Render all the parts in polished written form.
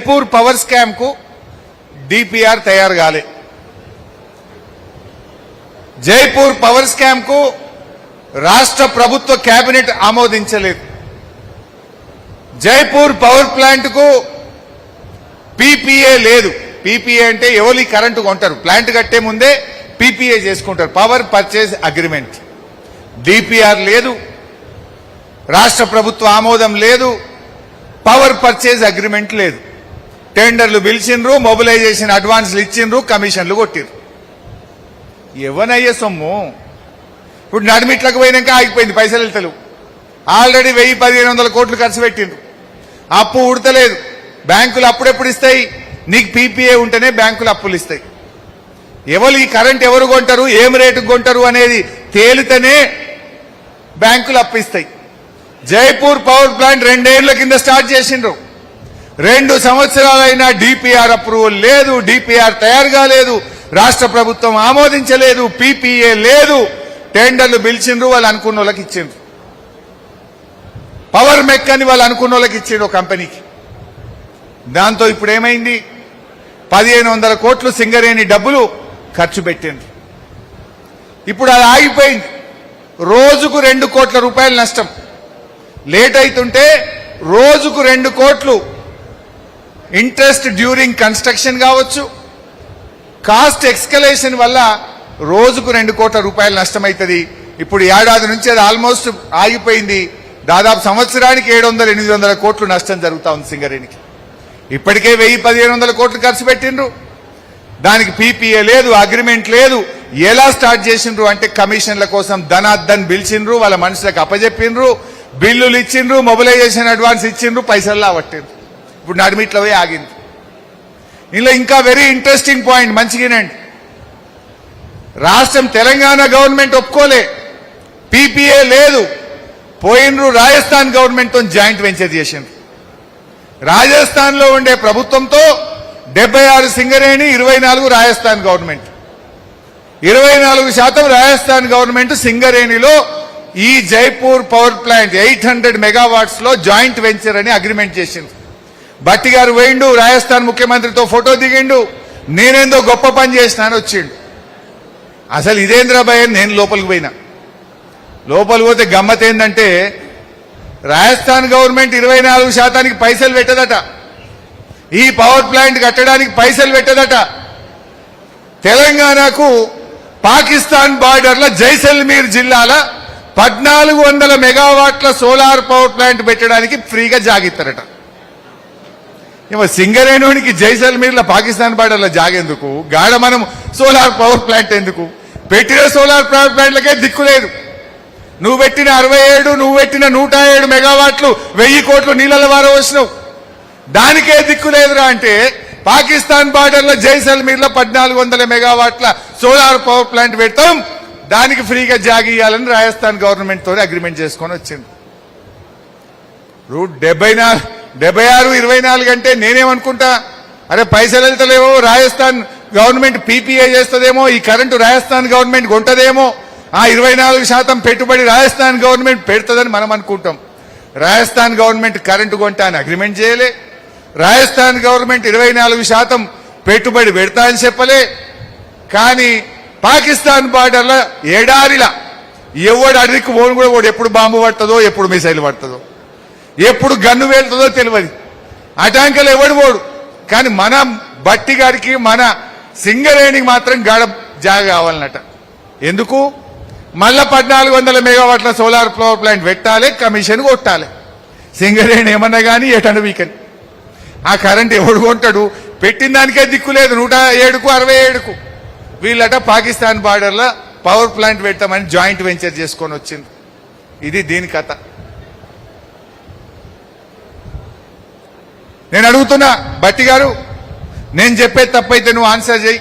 Jaipur power scam కు DPR తయారు కాలే. జైపూర్ పవర్ స్కామ్ కు రాష్ట్ర ప్రభుత్వ కేబినెట్ ఆమోదించలేదు. జైపూర్ పవర్ ప్లాంట్ కు పీపీఏ లేదు. పీపీఏ అంటే ఎవరి కరెంటు కొంటారు, ప్లాంట్ కట్టే ముందే పీపీఏ చేసుకుంటారు, పవర్ పర్చేజ్ అగ్రిమెంట్. డిపిఆర్ లేదు, రాష్ట్ర ప్రభుత్వ ఆమోదం లేదు, పవర్ పర్చేజ్ అగ్రిమెంట్ లేదు. టెండర్లు పిలిచిండ్రు, మొబిలైజేషన్ అడ్వాన్స్లు ఇచ్చిండ్రు, కమిషన్లు కొట్టిండ్రు. ఎవనయ్యే సొమ్ము? ఇప్పుడు నడిమిట్లకు పోయినాక ఆగిపోయింది, పైసలు వెళ్తలేవు. ఆల్రెడీ 1000-1500 కోట్లు ఖర్చు పెట్టిండ్రు. అప్పు ఉడతలేదు. బ్యాంకులు అప్పుడెప్పుడు ఇస్తాయి? నీకు పీపీఏ ఉంటేనే బ్యాంకులు అప్పులు ఇస్తాయి. ఎవరు ఈ కరెంట్ ఎవరు కొంటారు, ఏం రేటుకు కొంటారు అనేది తేలితేనే బ్యాంకులు అప్పు ఇస్తాయి. జైపూర్ పవర్ ప్లాంట్ 2 ఏళ్ల కింద స్టార్ట్ చేసిండ్రు. 2 సంవత్సరాలైనా డిపిఆర్ అప్రూవల్ లేదు, డిపిఆర్ తయారు కాలేదు, రాష్ట్ర ప్రభుత్వం ఆమోదించలేదు, పీపీఏ లేదు. టెండర్లు పిలిచిండ్రు, వాళ్ళు అనుకున్న వాళ్ళకి ఇచ్చిండ్రు. పవర్ మెక్ అని వాళ్ళు అనుకున్న వాళ్ళకి ఇచ్చిండ్రు కంపెనీకి. దాంతో ఇప్పుడు ఏమైంది? 1500 కోట్లు సింగరేణి డబ్బులు ఖర్చు పెట్టిండ్రు. ఇప్పుడు అది ఆగిపోయింది. రోజుకు 2 కోట్ల రూపాయలు నష్టం. లేట్ అవుతుంటే రోజుకు 2 కోట్లు ఇంట్రెస్ట్ డ్యూరింగ్ కన్స్ట్రక్షన్ కావచ్చు, కాస్ట్ ఎక్స్కలేషన్ వల్ల రోజుకు 2 కోట్ల రూపాయలు నష్టమవుతుంది. ఇప్పుడు ఏడాది నుంచి అది ఆల్మోస్ట్ ఆగిపోయింది. దాదాపు సంవత్సరానికి 700-800 కోట్లు నష్టం జరుగుతా ఉంది సింగరేణికి. ఇప్పటికే 1000-1500 కోట్లు ఖర్చు పెట్టిండ్రు. దానికి పీపీఏ లేదు, అగ్రిమెంట్ లేదు. ఎలా స్టార్ట్ చేసిండ్రు అంటే కమిషన్ల కోసం ధనార్దన్ పిలిచిండ్రు, వాళ్ళ మనుషులకు అప్పచెప్పిండ్రు, బిల్లులు ఇచ్చిండ్రు, మొబిలైజేషన్ అడ్వాన్స్ ఇచ్చిండ్రు, పైసల్లా పట్టిండ్రు. ఇప్పుడు నడిమిట్లో పోయి ఆగింది. ఇందులో ఇంకా వెరీ ఇంట్రెస్టింగ్ పాయింట్ మంచిగానండి. రాష్ట్రం తెలంగాణ గవర్నమెంట్ ఒప్పుకోలే, పీపీఏ లేదు, పోయినరు రాజస్థాన్ గవర్నమెంట్ తో జాయింట్ వెంచర్ చేసిండ్రు. రాజస్థాన్ లో ఉండే ప్రభుత్వంతో 76 సింగరేణి, 24 రాజస్థాన్ గవర్నమెంట్. 24% రాజస్థాన్ గవర్నమెంట్ సింగరేణిలో ఈ జైపూర్ పవర్ ప్లాంట్ 800 మెగావాట్స్ లో జాయింట్ వెంచర్ అని అగ్రిమెంట్ చేసింది. భట్టి గారు పోయిండు, రాజస్థాన్ ముఖ్యమంత్రితో ఫోటో దిగిండు, నేనేందో గొప్ప పని చేసినా అని వచ్చిండు. అసలు ఇదేంద్రబాయ్ అని నేను లోపలికి పోయినా. లోపలికి పోతే గమ్మత్ ఏంటంటే రాజస్థాన్ గవర్నమెంట్ 24% పైసలు పెట్టదట, ఈ పవర్ ప్లాంట్ కట్టడానికి పైసలు పెట్టదట. తెలంగాణకు పాకిస్తాన్ బార్డర్ల జైసల్మీర్ జిల్లాల 1400 మెగావాట్ల సోలార్ పవర్ ప్లాంట్ పెట్టడానికి ఫ్రీగా జాగిస్తారట. సింగరేణికి జైసల్మీర్ల పాకిస్తాన్ బార్డర్ల జాగేందుకు, గాడ మనం సోలార్ పవర్ ప్లాంట్ ఎందుకు? పెట్టిన సోలార్ పవర్ ప్లాంట్లకే దిక్కు లేదు. నువ్వు పెట్టిన 67, నువ్వు పెట్టిన 107 మెగావాట్లు 1000 కోట్లు నీళ్ళ వార వచ్చినావు, దానికే దిక్కు లేదురా అంటే పాకిస్తాన్ బార్డర్ల జైసల్మీర్లో 1400 మెగావాట్ల సోలార్ పవర్ ప్లాంట్ పెడతాం, దానికి ఫ్రీగా జాగియాలని రాజస్థాన్ గవర్నమెంట్ తో అగ్రిమెంట్ చేసుకొని వచ్చింది. 76-24 అంటే నేనేమనుకుంటా, అరే పైసలు వెళ్తలేవో, రాజస్థాన్ గవర్నమెంట్ పీపీఏ చేస్తుందేమో, ఈ కరెంటు రాజస్థాన్ గవర్నమెంట్ కొంటదేమో, ఆ 24% పెట్టుబడి రాజస్థాన్ గవర్నమెంట్ పెడుతుందని మనం అనుకుంటాం. రాజస్థాన్ గవర్నమెంట్ కరెంటు కొంటా అని అగ్రిమెంట్ చేయలే, రాజస్థాన్ గవర్నమెంట్ 24% పెట్టుబడి పెడతా అని చెప్పలే. కానీ పాకిస్తాన్ బార్డర్ల ఎడారిలా ఎవడు అడిగి పోను కూడా, వాడు ఎప్పుడు బాంబు పడుతుందో, ఎప్పుడు మిసైల్ పడుతుందో, ఎప్పుడు గన్ను వెళ్తుందో తెలియదు. అటాంకలు ఎవడు పోడు. కానీ మన భట్టి గారికి, మన సింగరేణికి మాత్రం గాడ జాగ కావాలన్నట. ఎందుకు? మళ్ళా 1400 మెగావాట్ల సోలార్ పవర్ ప్లాంట్ పెట్టాలి, కమిషన్ కొట్టాలి. సింగరేణి ఏమన్నా కానీ ఎటను వీకని ఆ కరెంట్ ఎవడు కొంటాడు? పెట్టిన దానికే దిక్కు లేదు. 107కు 67కు వీళ్ళట పాకిస్తాన్ బార్డర్లో పవర్ ప్లాంట్ పెట్టామని జాయింట్ వెంచర్ చేసుకొని వచ్చింది. ఇది దీని కథ. నేను అడుగుతున్నా భట్టి గారు, నేను చెప్పేది తప్పైతే నువ్వు ఆన్సర్ చేయి.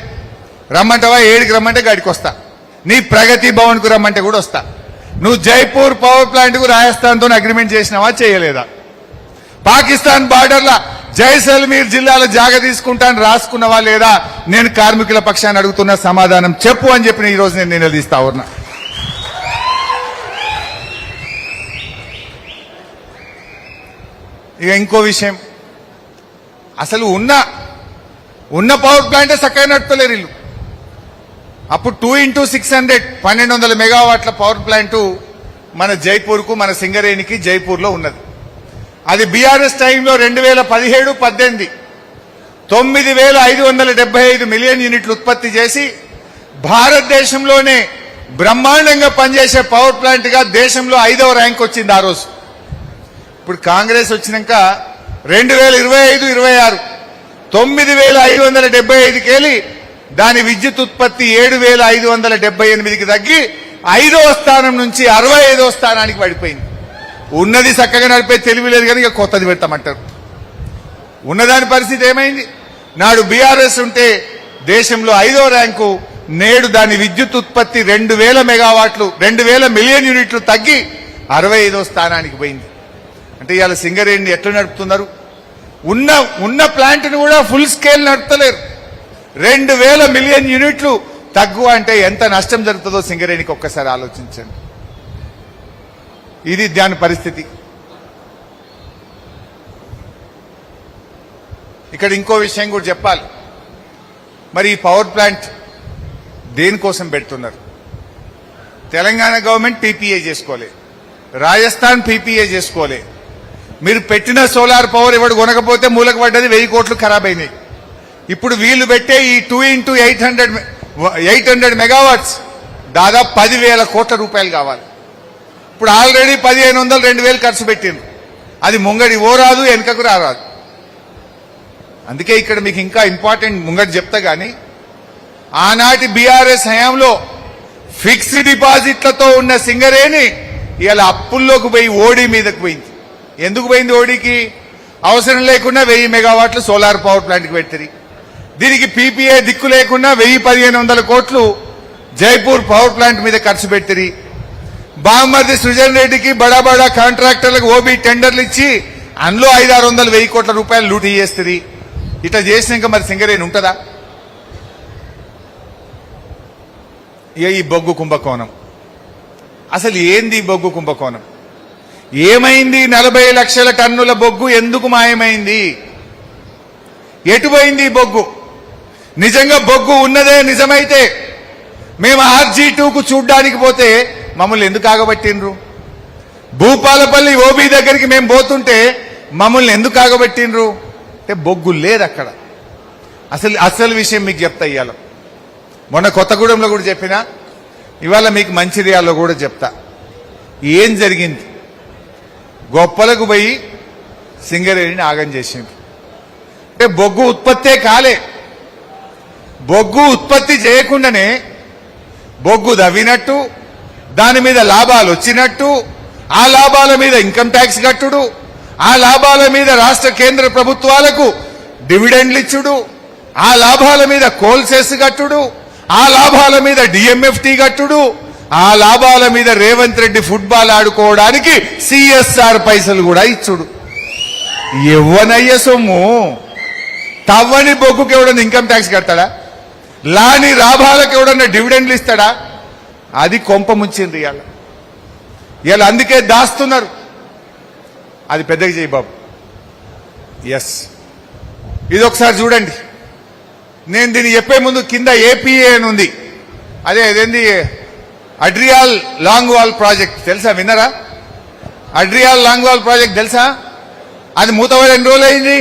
రమ్మంటావా? 7కి రమ్మంటే గడికి వస్తా, నీ ప్రగతి భవన్ కు రమ్మంటే కూడా వస్తా. నువ్వు జైపూర్ పవర్ ప్లాంట్ కు రాజస్థాన్ తో అగ్రిమెంట్ చేసినావా, చేయలేదా? పాకిస్తాన్ బార్డర్ల జైసల్మీర్ జిల్లాలో జాగ తీసుకుంటాను రాసుకున్నవా లేదా? నేను కార్మికుల పక్షాన్ని అడుగుతున్న సమాధానం చెప్పు అని చెప్పిన ఈ రోజు నేను నిలదీస్తా ఉన్నా. ఇక ఇంకో విషయం, అసలు ఉన్న పవర్ ప్లాంటే చక్కగా నడుపుతలేరు వీళ్ళు. అప్పుడు 2x600 1200 మెగావాట్ల పవర్ ప్లాంటు మన జైపూర్కు, మన సింగరేణికి జైపూర్లో ఉన్నది. అది బీఆర్ఎస్ టైంలో 2017-18 9,575 మిలియన్ యూనిట్లు ఉత్పత్తి చేసి భారతదేశంలోనే బ్రహ్మాండంగా పనిచేసే పవర్ ప్లాంట్ గా దేశంలో 5వ ర్యాంక్ వచ్చింది ఆ రోజు. ఇప్పుడు కాంగ్రెస్ వచ్చినాక 2025-26 9,575కి వెళ్ళి దాని విద్యుత్ ఉత్పత్తి 7,578కి తగ్గి 5వ స్థానం నుంచి 65వ స్థానానికి పడిపోయింది. ఉన్నది చక్కగా నడిపే తెలివి లేదు కానీ ఇక కొత్తది పెడతామంటారు. ఉన్నదాని పరిస్థితి ఏమైంది? నాడు బీఆర్ఎస్ ఉంటే దేశంలో 5వ ర్యాంకు, నేడు దాని విద్యుత్ ఉత్పత్తి 2,000 మెగావాట్లు 2,000 మిలియన్ యూనిట్లు తగ్గి 65వ స్థానానికి పోయింది. అంటే ఇవాళ సింగరేణిని ఎట్లా నడుపుతున్నారు? ఉన్న ప్లాంట్ని కూడా ఫుల్ స్కేల్ నడుపుతలేరు. 2,000 మిలియన్ యూనిట్లు తగ్గు అంటే ఎంత నష్టం జరుగుతుందో సింగరేణికి ఒక్కసారి ఆలోచించండి. ఇది దాని పరిస్థితి. ఇక్కడ ఇంకో విషయం కూడా చెప్పాలి. మరి ఈ పవర్ ప్లాంట్ దేనికోసం పెడుతున్నారు? తెలంగాణ గవర్నమెంట్ పీపీఏ చేసుకోలే, రాజస్థాన్ పీపీఏ చేసుకోలే. మీరు పెట్టిన సోలార్ పవర్ ఎవడు కొనకపోతే మూలకు పడ్డది 1000 కోట్లు ఖరాబ్ అయినాయి. ఇప్పుడు వీళ్ళు పెట్టే ఈ 2x800 మెగావాట్స్ దాదాపు 10,000 కోట్ల రూపాయలు కావాలి. ఇప్పుడు ఆల్రెడీ 1,500 2,000 ఖర్చు పెట్టిండ్రు. అది ముంగడి ఓ రాదు, వెనుకకు రారాదు. అందుకే ఇక్కడ మీకు ఇంకా ఇంపార్టెంట్ ముంగడి చెప్తా గానీ, ఆనాటి బీఆర్ఎస్ హయాంలో ఫిక్స్డ్ డిపాజిట్లతో ఉన్న సింగరేణి ఇలా అప్పుల్లోకి పోయి ఓడి మీదకు పోయింది. ఎందుకు పోయింది ఓడికి? అవసరం లేకుండా 1000 మెగావాట్లు సోలార్ పవర్ ప్లాంట్కి పెట్టింది. దీనికి పీపీఏ దిక్కు లేకుండా 1,000-1,500 కోట్లు జైపూర్ పవర్ ప్లాంట్ మీద ఖర్చు పెట్టింది. బామ్మర్ది సృజన్ రెడ్డికి బడా బడా కాంట్రాక్టర్లకు ఓబీ టెండర్లు ఇచ్చి అందులో 500-600 కోట్ల రూపాయలు లూటీ చేస్తుంది. ఇట్లా చేసినాక మరి సింగరేణి ఉంటుందా? ఇక ఈ బొగ్గు కుంభకోణం అసలు ఏంది? బొగ్గు కుంభకోణం ఏమైంది? 40 లక్షల టన్నుల బొగ్గు ఎందుకు మాయమైంది? ఎటుపోయింది బొగ్గు? నిజంగా బొగ్గు ఉన్నదే నిజమైతే మేము RG2కు చూడ్డానికి పోతే మమ్మల్ని ఎందుకు ఆగబట్టిండ్రు? భూపాలపల్లి ఓబీ దగ్గరికి మేము పోతుంటే మమ్మల్ని ఎందుకు ఆగబట్టిండ్రు? అంటే బొగ్గు లేదు అక్కడ. అసలు విషయం మీకు చెప్తా. ఇవాళ మొన్న కొత్తగూడెంలో కూడా చెప్పినా, ఇవాళ మీకు మంచిర్యాలలో కూడా చెప్తా. ఏం జరిగింది? గొప్పలకు పోయి సింగరేణిని ఆగం చేసింది. అంటే బొగ్గు ఉత్పత్తే కాలే. బొగ్గు ఉత్పత్తి చేయకుండానే బొగ్గు దవ్వినట్టు, దాని మీద లాభాలు వచ్చినట్టు, ఆ లాభాల మీద ఇన్కమ్ ట్యాక్స్ కట్టుడు, ఆ లాభాల మీద రాష్ట్ర కేంద్ర ప్రభుత్వాలకు డివిడెండ్లు ఇచ్చుడు, ఆ లాభాల మీద కోల్ సెస్ కట్టుడు, ఆ లాభాల మీద డిఎంఎఫ్టీ కట్టుడు, ఆ లాభాల మీద రేవంత్ రెడ్డి ఫుట్బాల్ ఆడుకోవడానికి సిఎస్ఆర్ పైసలు కూడా ఇచ్చుడు. ఎవ్వనయ్య సొమ్ము? తవ్వని బొగ్గుకి ఎవడన్నా ఇన్కమ్ ట్యాక్స్ కడతాడా? లాని లాభాలకు ఎవడన్నా డివిడెండ్లు ఇస్తాడా? అది కొంప ముంచింది ఇవాళ. అందుకే దాస్తున్నారు. అది పెద్దగా చేయి బాబు. ఎస్, ఇది ఒకసారి చూడండి. నేను దీన్ని చెప్పే ముందు కింద ఏపీఏ అని ఉంది. అదేంది? అడ్రియాల్ లాంగ్ వాల్ ప్రాజెక్ట్ తెలుసా? విన్నరా? అడ్రియాల్ లాంగ్ వాల్ ప్రాజెక్ట్ తెలుసా? అది మూతపడి ఎన్ని రోజులు అయింది?